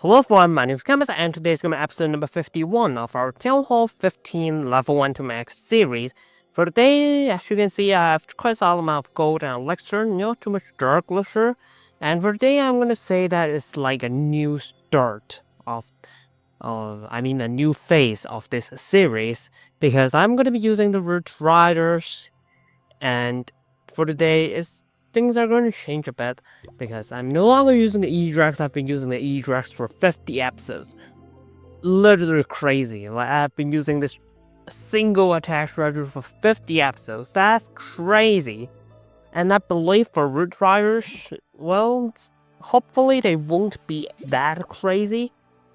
Hello everyone, my name is Camus and today is going to be episode number 51 of our Town Hall 15 Level 1 to Max series. For today, as you can see, I have quite a solid amount of gold and elixir, not too much dark elixir. And for today, I'm going to say that it's like a new start of, a new phase of this series. Because I'm going to be using the Root Riders, and for today, things are going to change a bit because I'm no longer using the E-Drax. I've been using the E-Drax for 50 episodes. Literally crazy. Like, I've been using this single attack strategy for 50 episodes. That's crazy. And I believe for Root Riders, well, hopefully they won't be that crazy.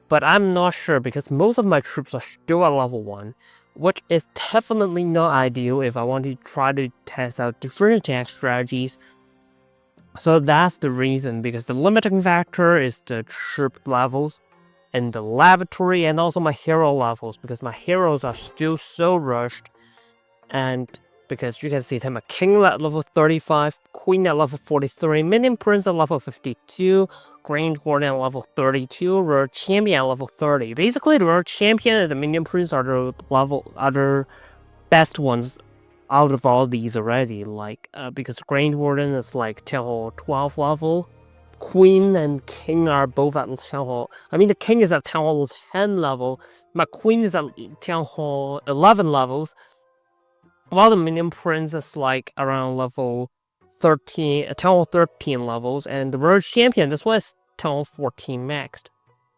But I'm not sure because most of my troops are still at level 1. Which is definitely not ideal if I want to try to test out different attack strategies. So that's the reason, because the limiting factor is the troop levels and the laboratory and also my hero levels, because my heroes are still so rushed. And because you can see them, a king at level 35, queen at level 43, minion prince at level 52, grand warden at level 32, rare champion at level 30. Basically, the rare champion and the minion prince are the best ones out of all these already, like, because Grand Warden is like Town Hall 12 level, Queen and King are both at Town Hall, the King is at Town Hall 10 level, my Queen is at Town Hall 11 levels, while the Minion Prince is like around level 13, Town Hall 13 levels, and the Rare Champion, this one is Town Hall 14 maxed.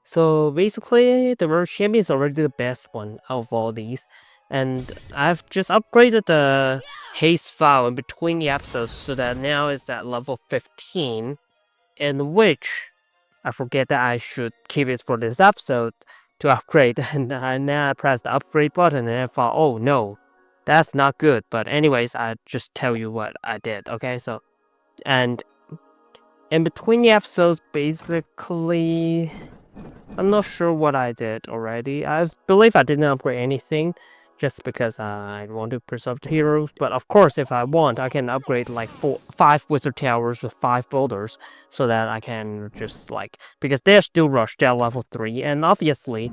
So basically, the Rare Champion is already the best one out of all these. And I've just upgraded the haste file in between the episodes so that now it's at level 15, in which I forget that I should keep it for this episode to upgrade. And now I press the upgrade button and I thought, oh no, that's not good. But anyways, I just tell you what I did, okay? So, and in between the episodes, basically, I'm not sure what I did already. I believe I didn't upgrade anything, just because I want to preserve the heroes. But of course, if I want, I can upgrade like 5 wizard towers with 5 builders, so that I can just like, because they're still rushed at level 3, and obviously,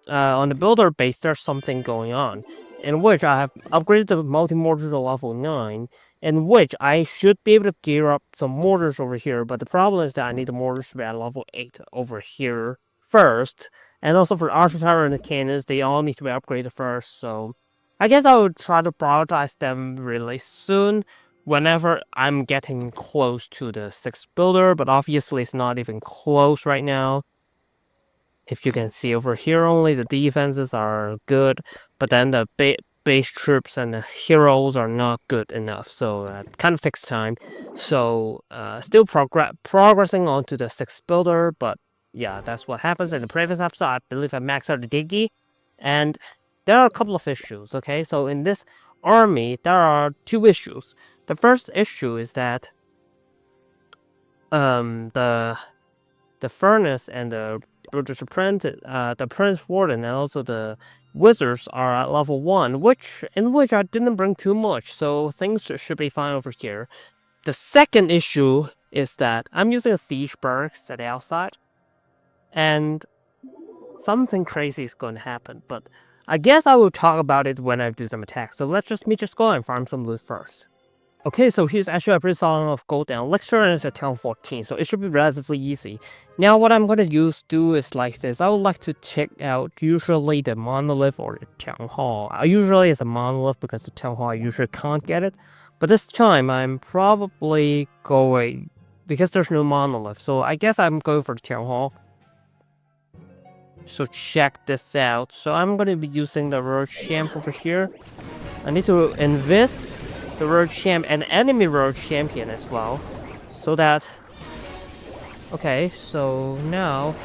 on the builder base, there's something going on, in which I have upgraded the multi-mortar to level 9, in which I should be able to gear up some mortars over here, but the problem is that I need the mortars to be at level 8 over here first. And also for Archer Tower and the cannons, they all need to be upgraded first, so I guess I would try to prioritize them really soon, whenever I'm getting close to the 6th builder, but obviously it's not even close right now. If you can see over here only, the defenses are good, but then the base troops and the heroes are not good enough, so it kind of takes time. So, still progressing on to the 6th builder, but yeah, that's what happens. In the previous episode, I believe I maxed out the Diggy, and there are a couple of issues, okay? So in this army, there are 2 issues. The first issue is that the furnace and the British Apprentice, the Prince Warden, and also the wizards are at level 1, in which I didn't bring too much, so things should be fine over here. The second issue is that I'm using a siege barracks at the outside, and something crazy is going to happen, but I guess I will talk about it when I do some attacks. So let's just go and farm some loot first. Okay, so here's actually a pretty solid amount of gold and elixir, and it's at town 14, so it should be relatively easy. Now what I'm going to do is like this. I would like to check out usually the monolith or the town hall. Usually it's a monolith because the town hall I usually can't get it, but this time I'm probably going, because there's no monolith, so I guess I'm going for the town hall. So check this out. So I'm going to be using the Road Champ over here. I need to invest the Road Champ and enemy Road Champion as well. So that... Okay, so now...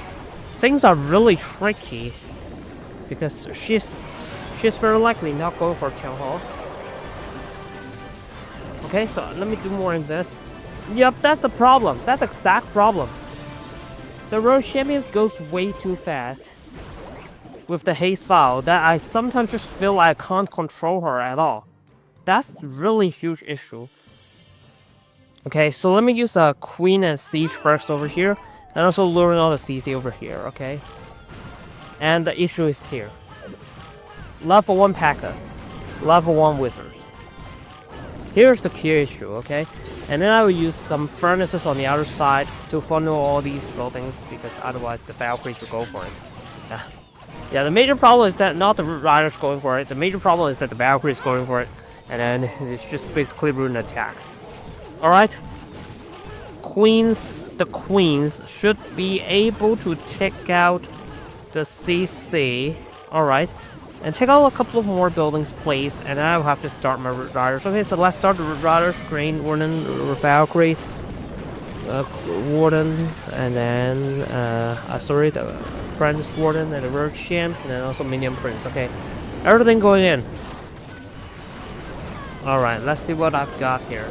things are really tricky. Because she's very likely not going for Town Hall. Okay, so let me do more in this. Yep, that's the problem. That's the exact problem. The Road Champions goes way too fast with the haste file that I sometimes just feel I can't control her at all. That's really huge issue. Okay, so let me use a Queen and Siege first over here. And also luring all the CC over here, okay? And the issue is here. Level 1 P.E.K.K.A.s. Level 1 Wizards. Here's the key issue, okay? And then I will use some furnaces on the other side to funnel all these buildings, because otherwise the Valkyries will go for it. Yeah, the major problem is that not the Riders going for it. The major problem is that the Valkyrie is going for it. And then it's just basically ruin attack. Alright. The queens should be able to take out the CC. Alright. And take out a couple of more buildings, please. And then I will have to start my Root Riders. Okay, so let's start the Root Riders. Green Warden, Valkyries. Warden. And then, sorry, the Apprentice Warden and the Road Champ. And then also Minion Prince. Okay. Everything going in. Alright, let's see what I've got here.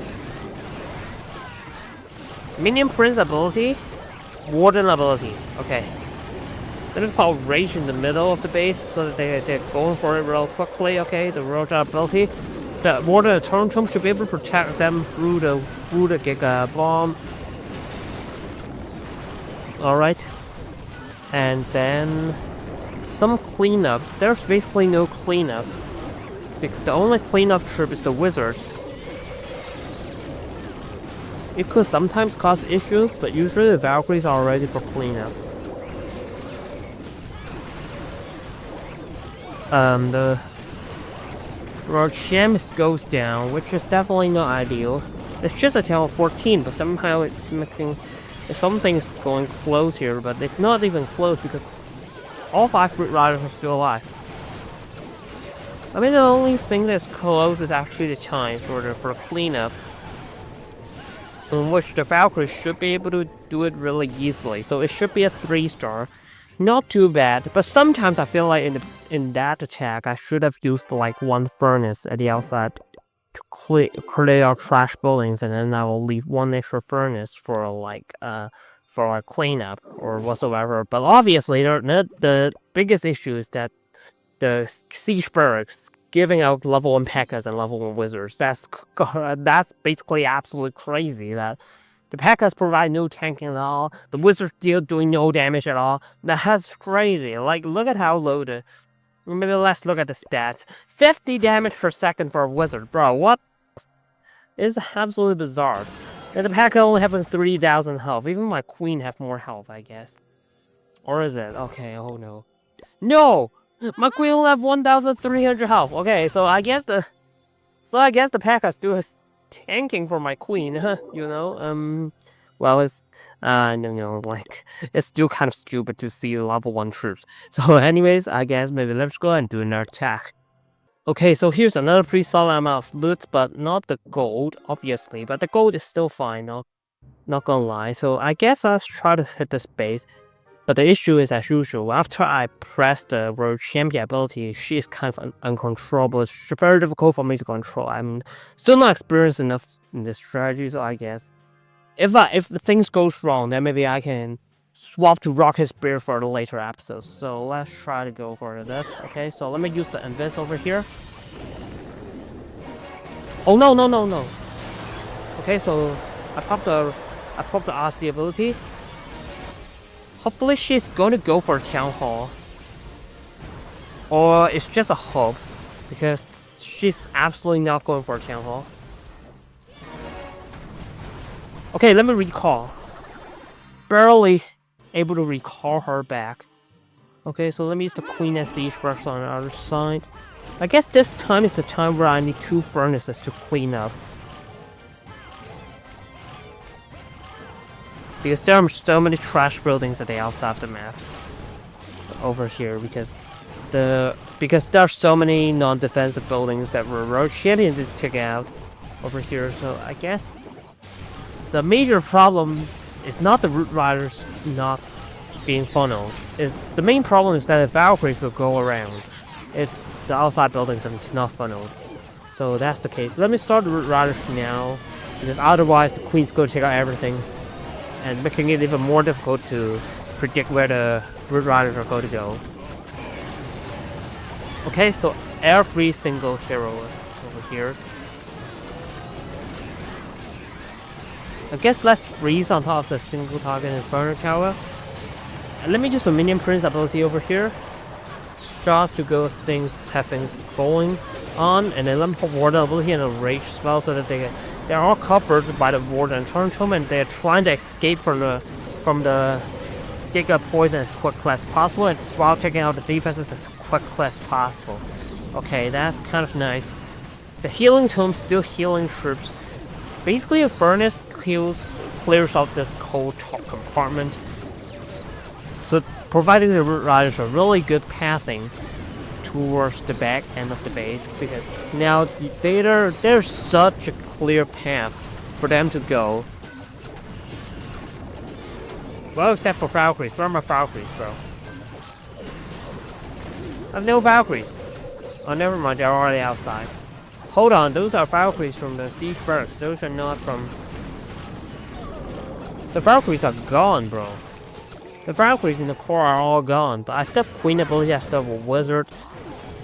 Minion Prince ability. Warden ability. Okay. Let me put Rage in the middle of the base so that they're going for it real quickly, okay? The Roja ability. The Warden Eternal Tomb should be able to protect them through the Giga Bomb. Alright. And then some cleanup. There's basically no cleanup. Because the only cleanup trip is the Wizards. It could sometimes cause issues, but usually the Valkyries are ready for cleanup. The Road Champ goes down, which is definitely not ideal. It's just a town of 14, but somehow it's making something's going close here, but it's not even close because all 5 Root Riders are still alive. I mean, the only thing that's close is actually the time for cleanup, in which the Valkyries should be able to do it really easily. So it should be a 3-star. Not too bad, but sometimes I feel like in that attack I should have used like 1 furnace at the outside to clear out trash buildings, and then I will leave 1 extra furnace for a cleanup or whatsoever. But obviously, the biggest issue is that the siege barracks giving out level 1 P.E.K.K.A.s and level 1 Wizards. That's basically absolutely crazy. That the P.E.K.K.A.s provide no tanking at all. The Wizards still doing no damage at all. That's crazy. Like, look at how low the... Maybe let's look at the stats. 50 damage per second for a Wizard. Bro, what? It's absolutely bizarre. And the P.E.K.K.A. only having 3,000 health. Even my Queen have more health, I guess. Or is it? Okay, oh no. No! My Queen only have 1,300 health. Okay, so I guess the P.E.K.K.A. still is tanking for my Queen, you know? Well, it's, like, it's still kind of stupid to see level 1 troops. So anyways, I guess maybe let's go and do another attack. Okay, so here's another pretty solid amount of loot, but not the gold, obviously. But the gold is still fine, not gonna lie. So I guess I'll try to hit this base. But the issue is, as usual, after I press the World Champion ability, she is kind of uncontrollable. It's very difficult for me to control. I'm still not experienced enough in this strategy, so I guess if the things goes wrong, then maybe I can swap to Rocket Spear for the later episodes. So let's try to go for this. Okay, so let me use the Invis over here. Oh no. Okay, so I popped the RC ability. Hopefully she's going to go for Town Hall. Or it's just a hope, because she's absolutely not going for Town Hall. Okay, let me recall. Barely able to recall her back. Okay, so let me use the Queen and Siege first on the other side. I guess this time is the time where I need 2 furnaces to clean up. Because there are so many trash buildings at the outside of the map over here, because there are so many non-defensive buildings that were Road Champion to take out over here. So I guess the major problem is not the Root Riders not being funneled. The main problem is that the Valkyries will go around if the outside buildings are not funneled. So that's the case. Let me start the Root Riders now, because otherwise the Queen's going to take out everything, and making it even more difficult to predict where the Root Riders are going to go. Okay, so every single hero is over here. I guess let's freeze on top of the single target Inferno Tower. And let me use the Minion Prince ability over here. Start to go have things going on, and then let me put Water ability and a Rage spell so that they're all covered by the Water and Turn Tome, and they're trying to escape from the Giga Poison as quickly as possible, and while taking out the defenses as quickly as possible. Okay, that's kind of nice. The Healing Tome still healing troops. Basically, a Furnace clears out this cold compartment, so providing the riders a really good pathing towards the back end of the base, because now there's such a clear path for them to go. Well, except for Valkyries. Where are my Valkyries, bro? I have no Valkyries. Oh, never mind, they're already outside. Hold on, those are Valkyries from the Siege Barracks. Those are not from... The Valkyries are gone, bro. The Valkyries in the core are all gone, but I still have Queen ability, I still have a Wizard.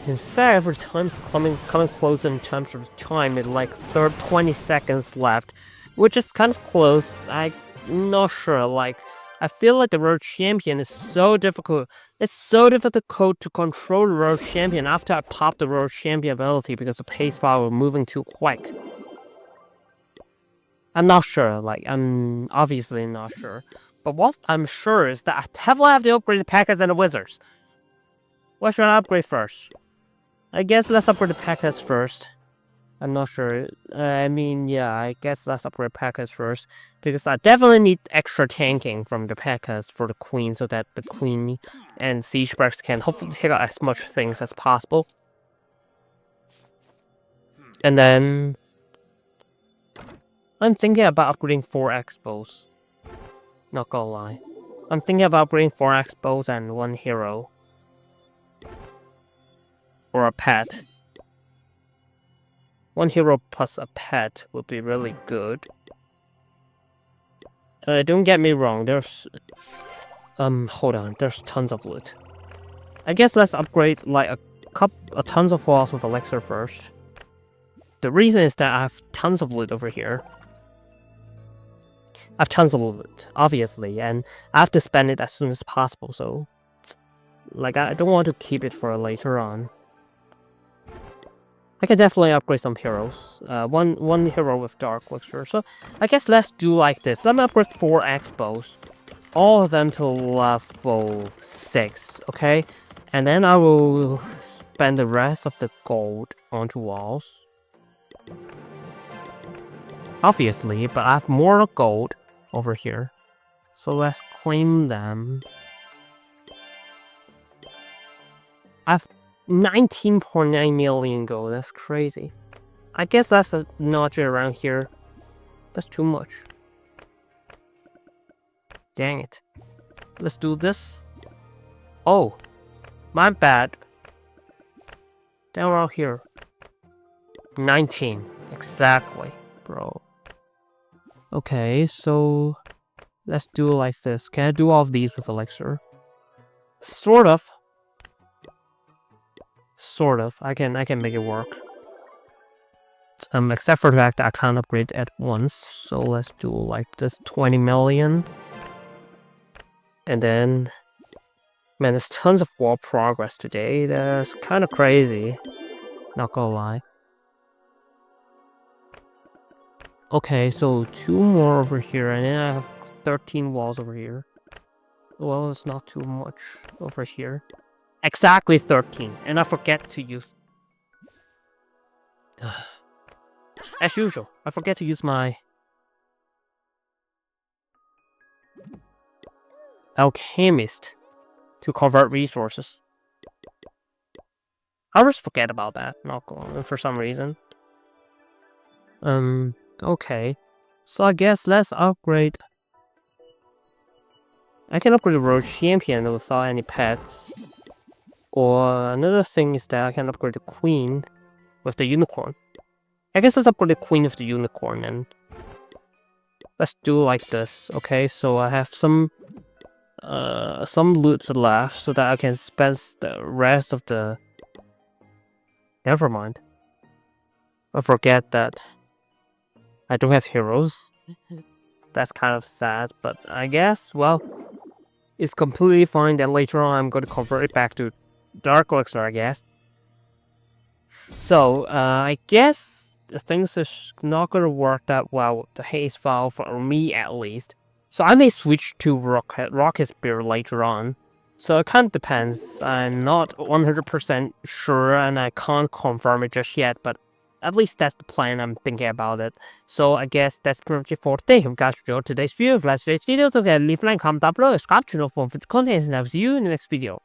In fact, every time's coming close in terms of time, it's like 20 seconds left, which is kind of close. I'm not sure, like, I feel like the Road Champion is so difficult. It's so difficult to control the Road Champion after I pop the Road Champion ability because the pace file was moving too quick. I'm not sure, like, I'm obviously not sure. But what I'm sure is that I definitely have to upgrade the P.E.K.K.A.s and the Wizards. What should I upgrade first? I guess let's upgrade the P.E.K.K.A.s first. I'm not sure. I mean, yeah, I guess let's upgrade P.E.K.K.A.s first. Because I definitely need extra tanking from the P.E.K.K.A.s for the Queen, so that the Queen and Siege Barracks can hopefully take out as much things as possible. And then... I'm thinking about upgrading 4 Expos. Not gonna lie. I'm thinking about upgrading 4 Expos and 1 hero. Or a pet. 1 hero plus a pet would be really good. Don't get me wrong, there's... hold on, there's tons of loot. I guess let's upgrade like a tons of walls with Elixir first. The reason is that I have tons of loot over here. I have tons of loot, obviously, and I have to spend it as soon as possible, so... Like, I don't want to keep it for later on. I can definitely upgrade some heroes. One hero with Dark Elixir, so... I guess let's do like this. Let me upgrade 4 Expos. All of them to level 6, okay? And then I will spend the rest of the gold onto walls. Obviously, but I have more gold over here. So let's claim them. I have 19.9 million gold, that's crazy. I guess that's a notch around here. That's too much. Dang it. Let's do this. Oh, my bad. Down around here. 19. Exactly, bro. Okay, so let's do like this. Can I do all of these with Elixir? Sort of. Sort of. I can make it work. Except for the fact that I can't upgrade at once. So let's do like this 20 million. And then... Man, there's tons of wall progress today. That's kind of crazy. Not gonna lie. Okay, so 2 more over here, and then I have 13 walls over here. Well, it's not too much over here. Exactly 13, and I forget to use... As usual, I forget to use my... Alchemist to convert resources. I always forget about that, not going for some reason. Okay. So I guess let's upgrade... I can upgrade the Road Champion without any pets. Or another thing is that I can upgrade the Queen with the Unicorn. I guess let's upgrade the Queen with the Unicorn and... Let's do like this, okay? So I have some loot left so that I can spend the rest of the... Never mind. I forget that I don't have heroes. That's kind of sad, but I guess, well, it's completely fine. Then later on, I'm going to convert it back to Dark Elixir, I guess. So, I guess things is not going to work that well with the haze file for me at least. So I may switch to Rocket Spear later on. So it kind of depends. I'm not 100% sure and I can't confirm it just yet, but at least that's the plan. I'm thinking about it. So I guess that's pretty much it for today. If you guys enjoyed today's video, if you like today's video, don't forget to leave a like, comment down below, subscribe to know for future content, and I'll see you in the next video.